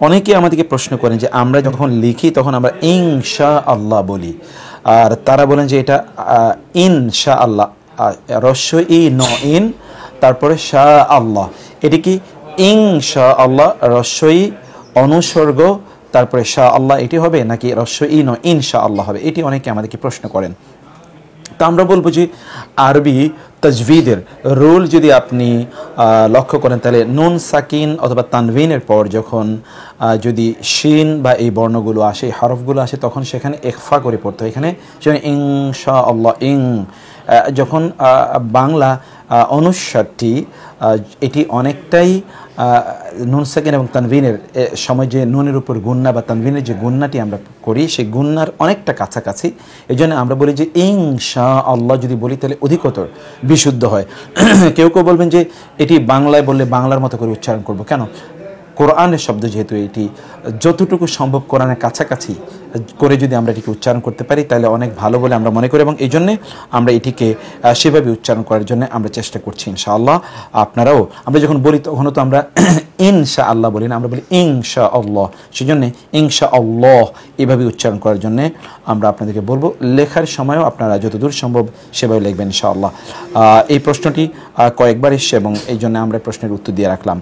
অনেকেই আমাদেরকে প্রশ্ন করেন যে আমরা যখন লিখি তখন আমরা ইনশাআল্লাহ বলি, আর তারা বলেন যে এটা ইনশাআল্লাহ, রস্য ই ন ইন, তারপরে শাহ আল্লাহ, এটি কি ইনশাআল্লাহ রস্যই অনুসর্গ তারপরে শাহ আল্লাহ এটি হবে, নাকি রস্য ই ন ইনশাআল্লাহ হবে? এটি অনেকে আমাদেরকে প্রশ্ন করেন। তো আমরা বলবো যে আরবি তাজভিদের রুল যদি আপনি লক্ষ্য করেন, তাহলে নুন সাকিন অথবা তানভিনের পর যখন যদি শিন বা এই বর্ণগুলো আসে, এই হরফগুলো আসে, তখন সেখানে ইখফা করে পড়তে হয়। এখানে যেমন ইনশাআল্লাহ, যখন বাংলা অনুস্বারটি এটি অনেকটাই নুন সাকিন এবং তানভিনের সময় যে নুনের উপর গুন্না বা তানভিনের যে গুন্নাটি আমরা করি, সেই গুন্নার অনেকটা কাছাকাছি। এই জন্য আমরা বলি যে ইনশাআল্লাহ যদি বলি তাহলে অধিকতর বিশুদ্ধ হয়। কেউ কেউ বলবেন যে এটি বাংলায় বললে বাংলার মতো করে উচ্চারণ করব, কেন? কোরআনের শব্দ যেহেতু, এটি যতটুকু সম্ভব কোরআনের কাছাকাছি করে যদি আমরা এটিকে উচ্চারণ করতে পারি তাহলে অনেক ভালো বলে আমরা মনে করি, এবং এই জন্যে আমরা এটিকে সেভাবে উচ্চারণ করার জন্য আমরা চেষ্টা করছি ইনশাআল্লাহ। আপনারাও, আমরা যখন বলি তখনও তো আমরা ইনশাআল্লাহ বলি না, আমরা বলি ইনশাআল্লাহ। সেই জন্যে ইনশাআল্লাহ এভাবে উচ্চারণ করার জন্যে আমরা আপনাদেরকে বলবো। লেখার সময়ও আপনারা যতদূর সম্ভব সেভাবে লিখবেন ইনশাআল্লাহ। এই প্রশ্নটি কয়েকবার এসছে এবং এই জন্য আমরা প্রশ্নের উত্তর দিয়ে রাখলাম।